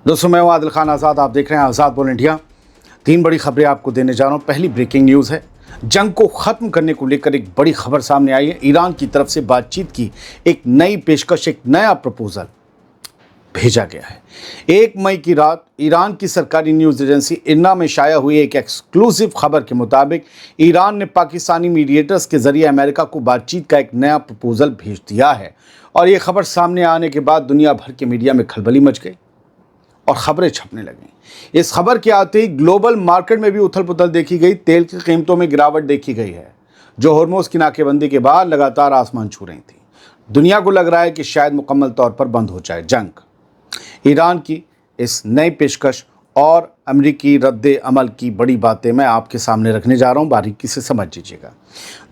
दोस्तों मैं हूं आदिल खान आज़ाद, आप देख रहे हैं आज़ाद बोल इंडिया। 3 बड़ी खबरें आपको देने जा रहा हूं। पहली ब्रेकिंग न्यूज़ है, जंग को ख़त्म करने को लेकर एक बड़ी खबर सामने आई है। ईरान की तरफ से बातचीत की एक नई पेशकश, एक नया प्रपोजल भेजा गया है। 1 मई की रात ईरान की सरकारी न्यूज़ एजेंसी इरना में शाया हुई एक एक्सक्लूसिव खबर के मुताबिक ईरान ने पाकिस्तानी मीडिएटर्स के जरिए अमेरिका को बातचीत का एक नया प्रपोजल भेज दिया है। और ये खबर सामने आने के बाद दुनिया भर के मीडिया में खलबली मच गई और खबरें छपने लगीं। इस खबर के आते ही ग्लोबल मार्केट में भी उथल पुथल देखी गई। तेल की कीमतों में गिरावट देखी गई है, जो हॉर्मोज़ की नाकेबंदी के बाद लगातार आसमान छू रही थी। दुनिया को लग रहा है कि शायद मुकम्मल तौर पर बंद हो जाए जंग। ईरान की इस नई पेशकश और अमरीकी रद्द अमल की बड़ी बातें मैं आपके सामने रखने जा रहा हूं, बारीकी से समझ लीजिएगा।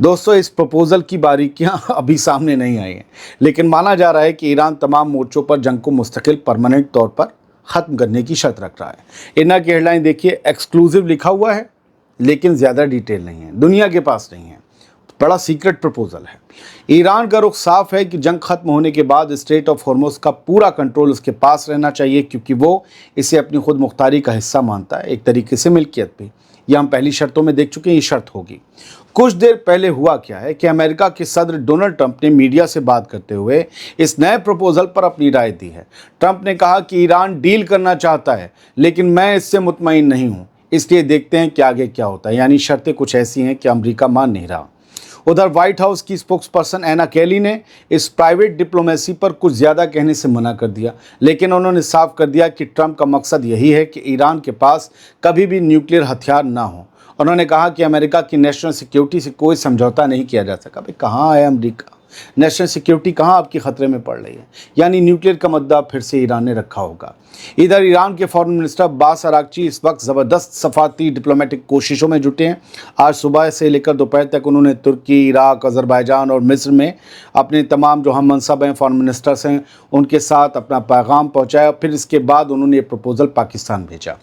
दोस्तों, इस प्रपोजल की बारीकियां अभी सामने नहीं आई हैं, लेकिन माना जा रहा है कि ईरान तमाम मोर्चों पर जंग को मुस्तकिल परमानेंट तौर पर ख़त्म करने की शर्त रख रहा है। इरना की हेडलाइन देखिए, एक्सक्लूसिव लिखा हुआ है लेकिन ज़्यादा डिटेल नहीं है, दुनिया के पास नहीं है, बड़ा सीक्रेट प्रपोजल है। ईरान का रुख साफ है कि जंग खत्म होने के बाद स्ट्रेट ऑफ हॉर्मोज़ का पूरा कंट्रोल उसके पास रहना चाहिए, क्योंकि वो इसे अपनी खुद मुख्तारी का हिस्सा मानता है, एक तरीके से मिल्कियत भी। यह हम पहली शर्तों में देख चुके हैं, ये शर्त होगी। कुछ देर पहले हुआ क्या है कि अमेरिका के सदर डोनाल्ड ट्रंप ने मीडिया से बात करते हुए इस नए प्रपोजल पर अपनी राय दी है। ट्रंप ने कहा कि ईरान डील करना चाहता है, लेकिन मैं इससे मुतमईन नहीं हूं, इसलिए देखते हैं कि आगे क्या होता है। यानी शर्तें कुछ ऐसी हैं कि अमेरिका मान नहीं रहा। उधर व्हाइट हाउस की स्पोक्सपर्सन एना केली ने इस प्राइवेट डिप्लोमेसी पर कुछ ज़्यादा कहने से मना कर दिया, लेकिन उन्होंने साफ कर दिया कि ट्रंप का मकसद यही है कि ईरान के पास कभी भी न्यूक्लियर हथियार ना हो। उन्होंने कहा कि अमेरिका की नेशनल सिक्योरिटी से कोई समझौता नहीं किया जा सका। भाई, कहाँ है अमेरिका? नेशनल सिक्योरिटी कहाँ आपकी खतरे में पड़ रही है? यानी न्यूक्लियर का मुद्दा फिर से ईरान ने रखा होगा। इधर ईरान के फॉरेन मिनिस्टर अब्बास अरागची इस वक्त ज़बरदस्त सफारती डिप्लोमेटिक कोशिशों में जुटे हैं। आज सुबह से लेकर दोपहर तक उन्होंने तुर्की, इराक, अज़रबैजान और मिस्र में अपने तमाम जो हम मनसब हैं, फॉरेन मिनिस्टर्स हैं, उनके साथ अपना पैगाम पहुँचाया। फिर इसके बाद उन्होंने ये प्रपोजल पाकिस्तान भेजा।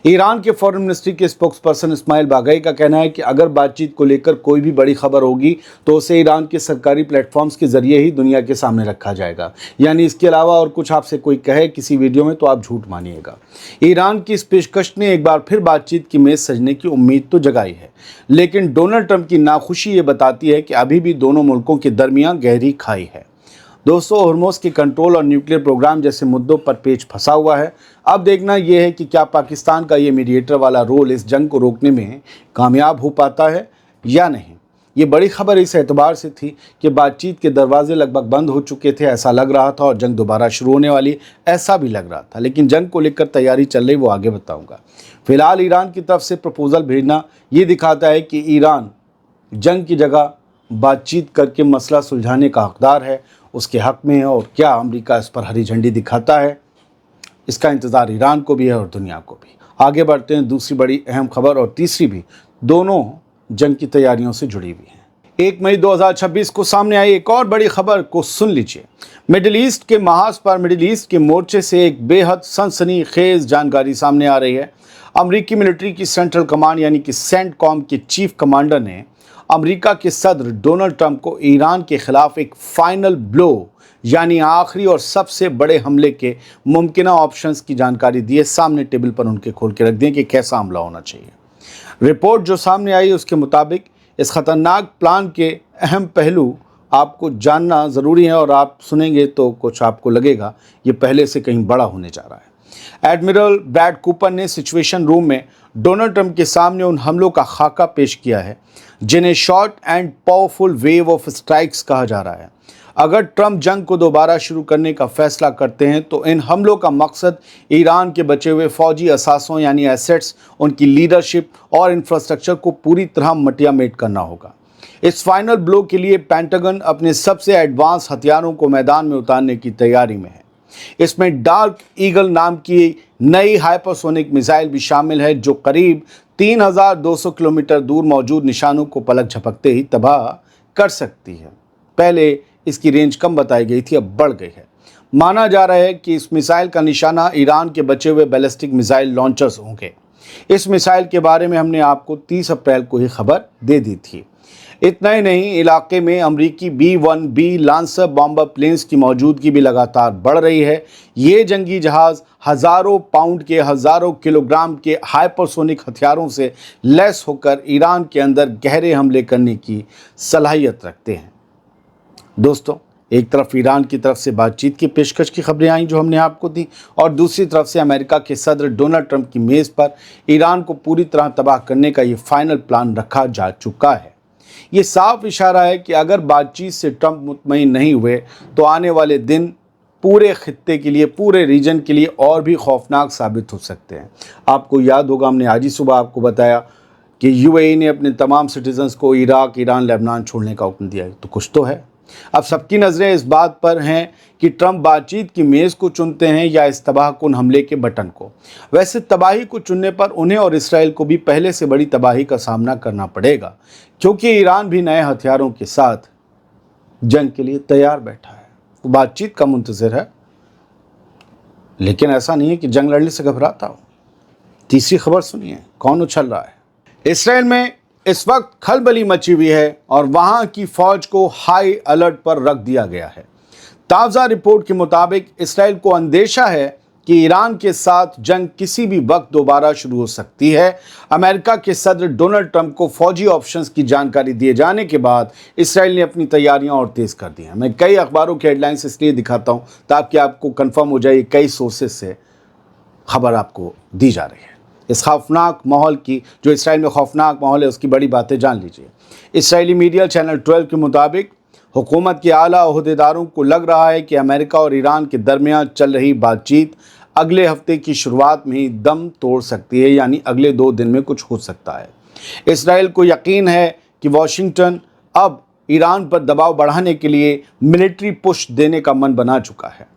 ईरान के फॉरेन मिनिस्ट्री के स्पोक्सपर्सन इस्माइल बागई का कहना है कि अगर बातचीत को लेकर कोई भी बड़ी खबर होगी तो उसे ईरान के सरकारी प्लेटफॉर्म्स के जरिए ही दुनिया के सामने रखा जाएगा। यानी इसके अलावा और कुछ आपसे कोई कहे किसी वीडियो में तो आप झूठ मानिएगा। ईरान की इस पेशकश ने एक बार फिर बातचीत की मेज सजने की उम्मीद तो जगाई है, लेकिन डोनाल्ड ट्रंप की नाखुशी ये बताती है कि अभी भी दोनों मुल्कों के दरमियान गहरी खाई है। दोस्तों, हॉर्मोज़ के कंट्रोल और न्यूक्लियर प्रोग्राम जैसे मुद्दों पर पेच फंसा हुआ है। अब देखना यह है कि क्या पाकिस्तान का ये मीडिएटर वाला रोल इस जंग को रोकने में कामयाब हो पाता है या नहीं। ये बड़ी खबर इस एतबार से थी कि बातचीत के दरवाजे लगभग बंद हो चुके थे, ऐसा लग रहा था, और जंग दोबारा शुरू होने वाली ऐसा भी लग रहा था। लेकिन जंग को लेकर तैयारी चल रही, वो आगे बताऊँगा। फिलहाल ईरान की तरफ से प्रपोजल भेजना ये दिखाता है कि ईरान जंग की जगह बातचीत करके मसला सुलझाने का हकदार है, उसके हक में है। और क्या अमेरिका इस पर हरी झंडी दिखाता है, इसका इंतज़ार ईरान को भी है और दुनिया को भी। आगे बढ़ते हैं, दूसरी बड़ी अहम खबर और तीसरी भी, दोनों जंग की तैयारियों से जुड़ी हुई हैं। 1 मई 2026 को सामने आई एक और बड़ी खबर को सुन लीजिए। मिडिल ईस्ट के महाज पर मिडिल ईस्ट के मोर्चे से एक बेहद सनसनीखेज जानकारी सामने आ रही है। अमरीकी मिलिट्री की सेंट्रल कमांड यानी कि सेंटकॉम के चीफ कमांडर ने अमेरिका के सदर डोनाल्ड ट्रंप को ईरान के खिलाफ एक फाइनल ब्लो यानी आखिरी और सबसे बड़े हमले के मुमकिन ऑप्शंस की जानकारी दी है। सामने टेबल पर उनके खोल के रख दिए कि कैसा हमला होना चाहिए। रिपोर्ट जो सामने आई उसके मुताबिक इस खतरनाक प्लान के अहम पहलू आपको जानना ज़रूरी है, और आप सुनेंगे तो कुछ आपको लगेगा ये पहले से कहीं बड़ा होने जा रहा है। एडमिरल ब्रैड कूपर ने सिचुएशन रूम में डोनाल्ड ट्रंप के सामने उन हमलों का खाका पेश किया है जिन्हें short and powerful wave of strikes कहा जा रहा है। अगर ट्रंप जंग को दोबारा शुरू करने का फैसला करते हैं तो इन हमलों का मकसद ईरान के बचे हुए फौजी असासों यानी एसेट्स, उनकी लीडरशिप और इंफ्रास्ट्रक्चर को पूरी तरह मटियामेट करना होगा। इस फाइनल ब्लो के लिए पेंटागन अपने सबसे एडवांस हथियारों को मैदान में उतारने की तैयारी में है। इसमें डार्क ईगल नाम की नई हाइपरसोनिक मिसाइल भी शामिल है, जो करीब 3200 किलोमीटर दूर मौजूद निशानों को पलक झपकते ही तबाह कर सकती है। पहले इसकी रेंज कम बताई गई थी, अब बढ़ गई है। माना जा रहा है कि इस मिसाइल का निशाना ईरान के बचे हुए बैलिस्टिक मिसाइल लॉन्चर्स होंगे। इस मिसाइल के बारे में हमने आपको 30 अप्रैल को ही खबर दे दी थी। इतना ही नहीं, इलाके में अमरीकी B-1B लांसर बॉम्बर प्लेन्स की मौजूदगी भी लगातार बढ़ रही है। ये जंगी जहाज़ हज़ारों पाउंड के, हज़ारों किलोग्राम के हाइपरसोनिक हथियारों से लैस होकर ईरान के अंदर गहरे हमले करने की सलाहियत रखते हैं। दोस्तों, एक तरफ ईरान की तरफ से बातचीत की पेशकश की खबरें आई जो हमने आपको दी, और दूसरी तरफ से अमेरिका के सदर डोनाल्ड ट्रंप की मेज़ पर ईरान को पूरी तरह तबाह करने का ये फाइनल प्लान रखा जा चुका है। ये साफ इशारा है कि अगर बातचीत से ट्रंप मुतमईन नहीं हुए तो आने वाले दिन पूरे खित्ते के लिए, पूरे रीजन के लिए और भी खौफनाक साबित हो सकते हैं। आपको याद होगा, हमने आज ही सुबह आपको बताया कि यूएई ने अपने तमाम सिटीजन्स को इराक, ईरान, लेबनान छोड़ने का हुक्म दिया है। तो कुछ तो है। अब सबकी नज़रें इस बात पर हैं कि ट्रंप बातचीत की मेज़ को चुनते हैं या इस तबाहकुन हमले के बटन को। वैसे तबाही को चुनने पर उन्हें और इसराइल को भी पहले से बड़ी तबाही का सामना करना पड़ेगा, क्योंकि ईरान भी नए हथियारों के साथ जंग के लिए तैयार बैठा है। वो बातचीत का मुंतज़िर है, लेकिन ऐसा नहीं है कि जंग लड़ने से घबराता हो। तीसरी खबर सुनिए, कौन उछल रहा है। इसराइल में इस वक्त खलबली मची हुई है और वहां की फौज को हाई अलर्ट पर रख दिया गया है। ताज़ा रिपोर्ट के मुताबिक इसराइल को अंदेशा है कि ईरान के साथ जंग किसी भी वक्त दोबारा शुरू हो सकती है। अमेरिका के सदर डोनाल्ड ट्रंप को फौजी ऑप्शंस की जानकारी दिए जाने के बाद इसराइल ने अपनी तैयारियां और तेज़ कर दी हैं। मैं कई अखबारों के हेडलाइंस इसलिए दिखाता हूं ताकि आपको कंफर्म हो जाए, कई सोर्सेज से खबर आपको दी जा रही है। इस खौफनाक माहौल की, जो इसराइल में खौफनाक माहौल है, उसकी बड़ी बातें जान लीजिए। इसराइली मीडिया चैनल 12 के मुताबिक हुकूमत के आला ओहदेदारों को लग रहा है कि अमेरिका और ईरान के दरमियान चल रही बातचीत अगले हफ्ते की शुरुआत में ही दम तोड़ सकती है, यानी अगले 2 दिन में कुछ हो सकता है। इसराइल को यकीन है कि वाशिंगटन अब ईरान पर दबाव बढ़ाने के लिए मिलिट्री पुश देने का मन बना चुका है।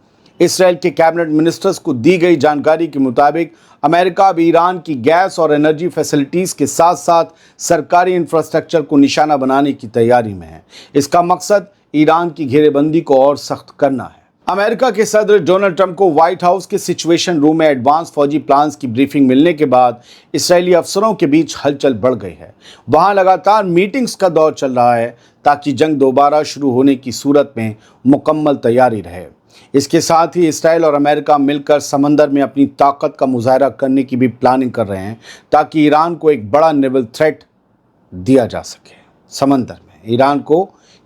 इसराइल के कैबिनेट मिनिस्टर्स को दी गई जानकारी के मुताबिक अमेरिका अब ईरान की गैस और एनर्जी फैसिलिटीज़ के साथ साथ सरकारी इंफ्रास्ट्रक्चर को निशाना बनाने की तैयारी में है। इसका मकसद ईरान की घेरेबंदी को और सख्त करना है। अमेरिका के सदर डोनाल्ड ट्रंप को व्हाइट हाउस के सिचुएशन रूम में एडवांस फौजी प्लान्स की ब्रीफिंग मिलने के बाद इसराइली अफसरों के बीच हलचल बढ़ गई है। वहां लगातार मीटिंग्स का दौर चल रहा है ताकि जंग दोबारा शुरू होने की सूरत में मुकम्मल तैयारी रहे। इसके साथ ही इसराइल और अमेरिका मिलकर समंदर में अपनी ताकत का मुजाहरा करने की भी प्लानिंग कर रहे हैं ताकि ईरान को एक बड़ा नेवल थ्रेट दिया जा सके। समंदर में ईरान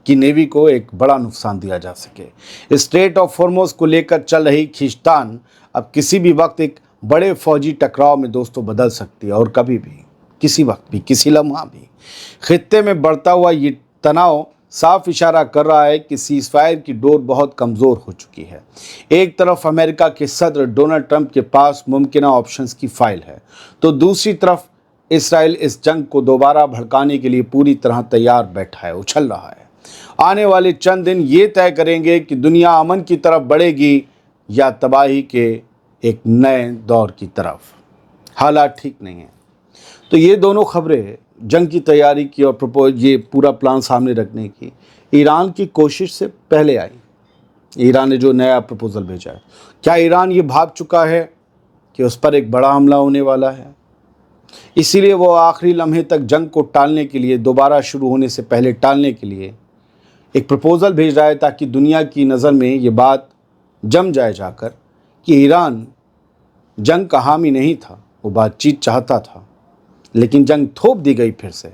की नेवी को एक बड़ा नुकसान दिया जा सके। स्ट्रेट ऑफ हॉर्मुज़ को लेकर चल रही खींचतान अब किसी भी वक्त एक बड़े फौजी टकराव में दोस्तों बदल सकती है, और कभी भी, किसी वक्त भी, किसी लम्हा भी। खित्ते में बढ़ता हुआ ये तनाव साफ इशारा कर रहा है कि सीज़फायर की डोर बहुत कमज़ोर हो चुकी है। एक तरफ अमेरिका के सदर डोनाल्ड ट्रंप के पास मुमकिन ऑप्शंस की फाइल है, तो दूसरी तरफ इसराइल इस जंग को दोबारा भड़काने के लिए पूरी तरह तैयार बैठा है, उछल रहा है। आने वाले चंद दिन ये तय करेंगे कि दुनिया अमन की तरफ बढ़ेगी या तबाही के एक नए दौर की तरफ। हालात ठीक नहीं है। तो ये दोनों खबरें जंग की तैयारी की और ये पूरा प्लान सामने रखने की ईरान की कोशिश से पहले आई। ईरान ने जो नया प्रपोज़ल भेजा है, क्या ईरान ये भाप चुका है कि उस पर एक बड़ा हमला होने वाला है? इसीलिए वो आखिरी लम्हे तक जंग को टालने के लिए, दोबारा शुरू होने से पहले टालने के लिए एक प्रपोज़ल भेज रहा है ताकि दुनिया की नज़र में ये बात जम जाए जाकर कि ईरान जंग का हामी नहीं था, वो बातचीत चाहता था, लेकिन जंग थोप दी गई फिर से,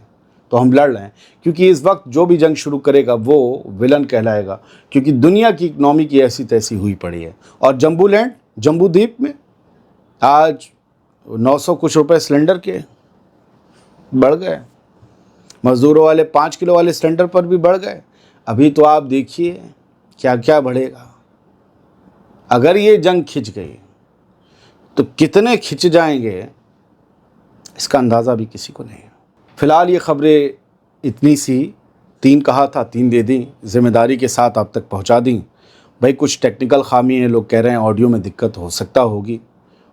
तो हम लड़ रहे हैं। क्योंकि इस वक्त जो भी जंग शुरू करेगा वो विलन कहलाएगा, क्योंकि दुनिया की इकनॉमी की ऐसी तैसी हुई पड़ी है। और जम्बू द्वीप में आज 900 कुछ रुपए सिलेंडर के बढ़ गए, मज़दूरों वाले 5 किलो वाले सिलेंडर पर भी बढ़ गए। अभी तो आप देखिए क्या क्या बढ़ेगा। अगर ये जंग खिंच गई तो कितने खिंच जाएंगे, इसका अंदाज़ा भी किसी को नहीं है। फ़िलहाल ये खबरें इतनी सी, 3 कहा था 3 दे दी, ज़िम्मेदारी के साथ आप तक पहुंचा दी। भाई कुछ टेक्निकल खामी है, लोग कह रहे हैं ऑडियो में दिक्कत हो सकता होगी,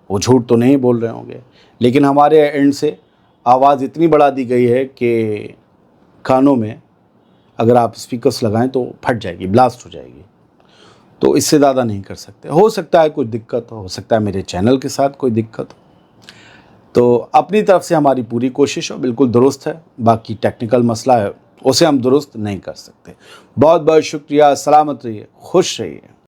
वो झूठ तो नहीं बोल रहे होंगे, लेकिन हमारे एंड से आवाज़ इतनी बढ़ा दी गई है कि कानों में अगर आप स्पीकर्स लगाएं तो फट जाएगी, ब्लास्ट हो जाएगी। तो इससे ज़्यादा नहीं कर सकते। हो सकता है कोई दिक्कत हो सकता है मेरे चैनल के साथ कोई दिक्कत हो। तो अपनी तरफ से हमारी पूरी कोशिश हो, बिल्कुल दुरुस्त है। बाकी टेक्निकल मसला है उसे हम दुरुस्त नहीं कर सकते। बहुत बहुत शुक्रिया। सलामत रहिए, खुश रहिए।